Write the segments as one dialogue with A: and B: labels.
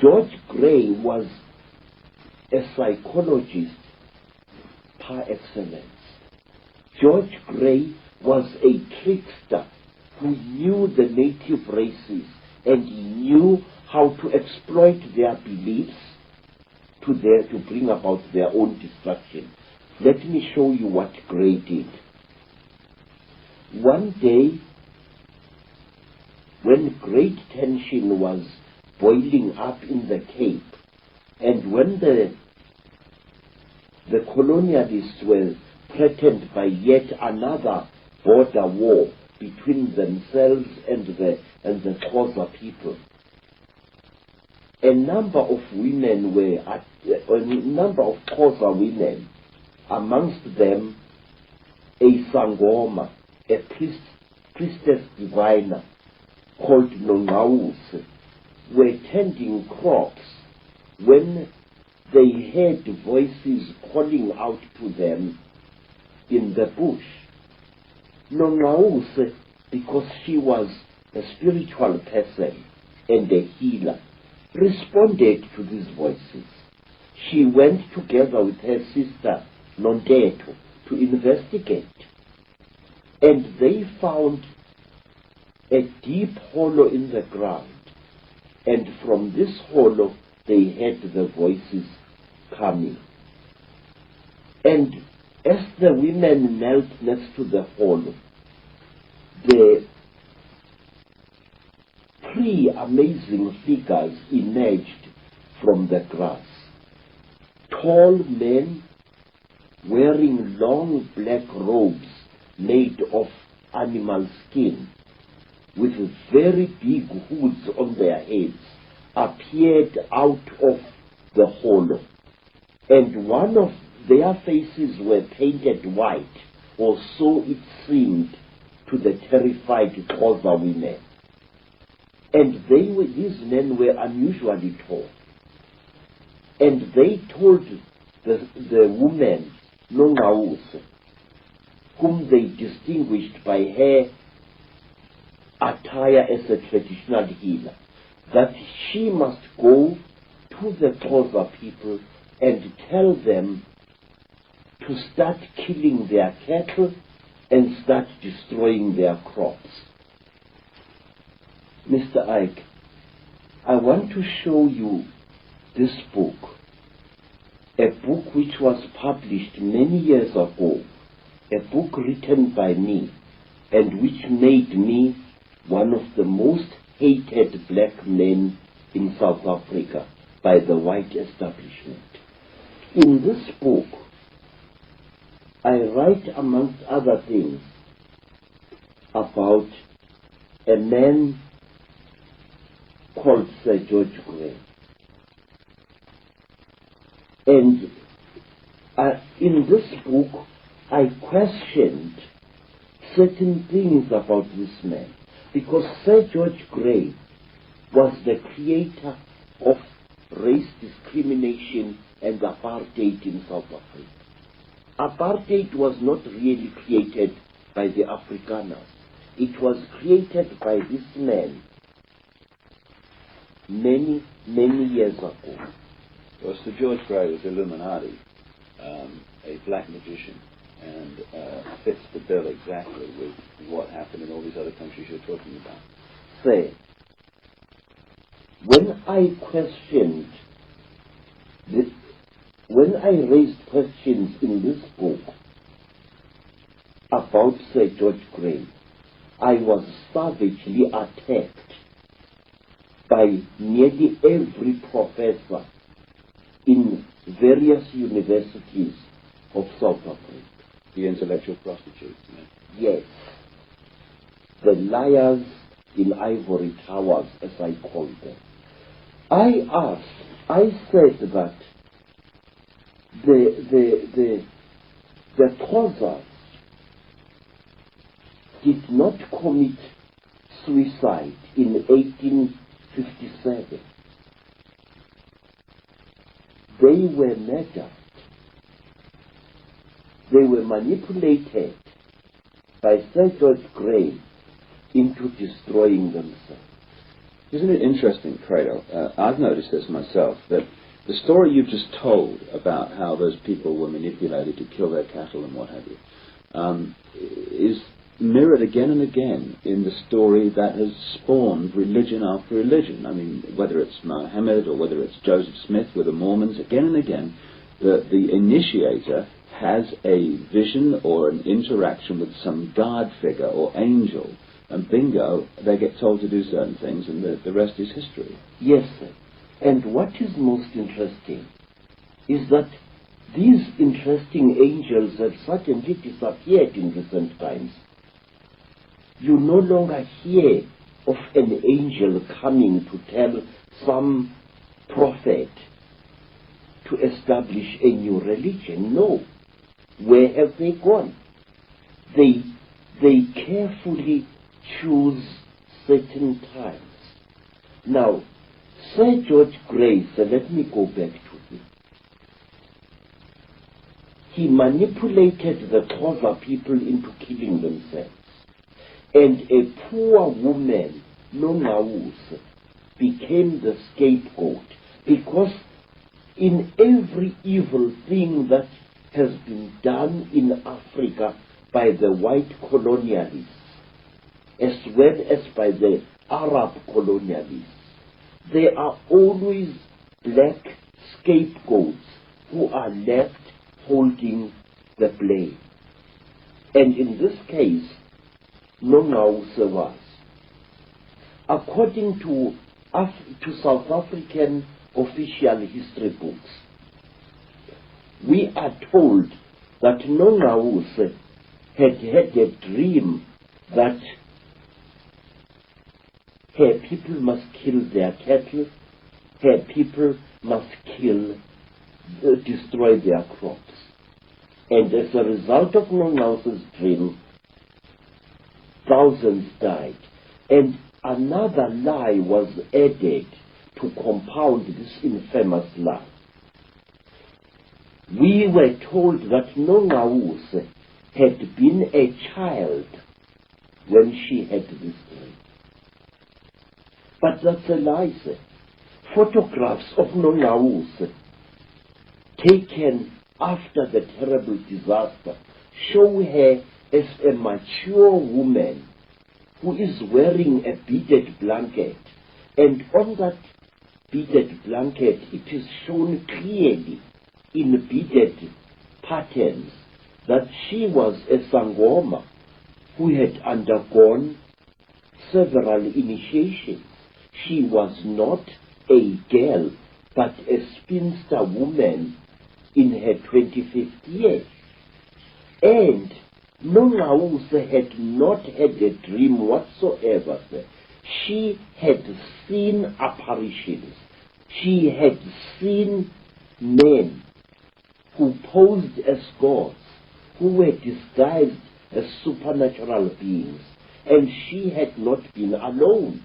A: George Gray was a psychologist par excellence. George Gray was a trickster who knew the native races, and he knew how to exploit their beliefs to bring about their own destruction. Let me show you what Gray did. One day, when great tension was boiling up in the Cape, and when the colonialists were threatened by yet another border war between themselves and the Xhosa people, a number of Xhosa women, amongst them a Sangoma, a priestess diviner called Nongawuse, were tending crops when they heard voices calling out to them in the bush. Nongawuse, because she was a spiritual person and a healer, responded to these voices. She went together with her sister Nondeto to investigate, and they found a deep hollow in the ground, and from this hollow they heard the voices coming. And as the women knelt next to the hollow, the three amazing figures emerged from the grass. Tall men wearing long black robes made of animal skin, with very big hoods on their heads, appeared out of the hollow, and one of their faces were painted white, or so it seemed to the terrified Xhosa women. And these men were unusually tall, and they told the woman Nongawuse, whom they distinguished by her attire as a traditional healer, that she must go to the Xhosa people and tell them to start killing their cattle and start destroying their crops. Mr. Icke, I want to show you this book, a book which was published many years ago, a book written by me, and which made me one of the most hated black men in South Africa by the white establishment. In this book, I write, amongst other things, about a man called Sir George Gray. And in this book, I questioned certain things about this man, because Sir George Gray was the creator of race discrimination and apartheid in South Africa. Apartheid was not really created by the Afrikaners. It was created by this man many, many years ago.
B: Well, Sir George Gray was Illuminati, a black magician, and fits the bill exactly with what happened in all these other countries you're talking about.
A: Say, when I questioned this, when I raised questions in this book about Sir George Gray, I was savagely attacked by nearly every professor in various universities of South Africa.
B: The intellectual prostitutes.
A: Yes. The liars in ivory towers, as I call them. I said that the Xhosas did not commit suicide in 1857. They were murdered. They were manipulated by Sir George Gray into destroying themselves.
B: Isn't it interesting, Credo? I've noticed this myself, that the story you've just told about how those people were manipulated to kill their cattle and what have you, is mirrored again and again in the story that has spawned religion after religion. I mean, whether it's Muhammad or whether it's Joseph Smith with the Mormons, again and again, the initiator has a vision or an interaction with some guard figure or angel, and bingo, they get told to do certain things, and the rest is history.
A: Yes, sir. And what is most interesting is that these interesting angels have suddenly disappeared in recent times. You no longer hear of an angel coming to tell some prophet to establish a new religion. No. Where have they gone? They carefully choose certain times. Now, Sir George Gray, let me go back to him. He manipulated the Xhosa people into killing themselves. And a poor woman, Nongawuse, became the scapegoat, because in every evil thing that has been done in Africa by the white colonialists, as well as by the Arab colonialists, there are always black scapegoats who are left holding the blame. And in this case, Nongawuse was. According to South African official history books, we are told that Nongawuse had had a dream that her people must kill their cattle, her people must destroy their crops. And as a result of Nongawuse's dream, thousands died. And another lie was added to compound this infamous lie. We were told that Nongawuse had been a child when she had this dream. But that's a lie, sir. Photographs of Nongawuse taken after the terrible disaster show her as a mature woman who is wearing a beaded blanket, and on that beaded blanket it is shown clearly in beaded patterns that she was a Sangoma who had undergone several initiations. She was not a girl, but a spinster woman in her 25th year. And Nongawuse had not had a dream whatsoever. She had seen apparitions. She had seen men who posed as gods, who were disguised as supernatural beings, and she had not been alone.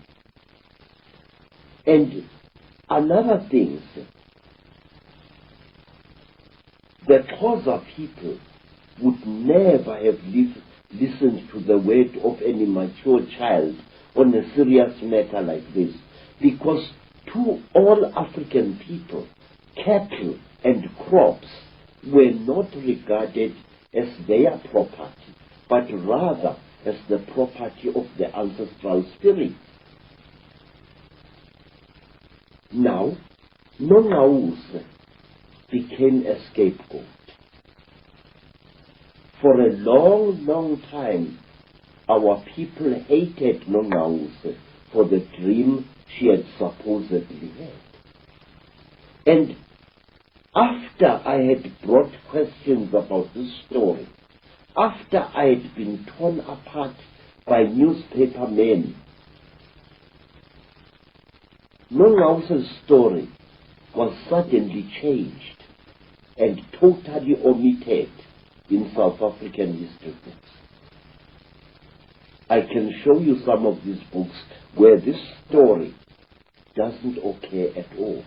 A: And another thing, the Xhosa people would never have listened to the word of any mature child on a serious matter like this, because to all African people, cattle and crops were not regarded as their property, but rather as the property of the ancestral spirit. Now, Nongawuse became a scapegoat. For a long, long time, our people hated Nongawuse for the dream she had supposedly had. And after I had brought questions about this story, after I had been torn apart by newspaper men, Nongawuse's story was suddenly changed and totally omitted in South African history books. I can show you some of these books where this story doesn't occur at all.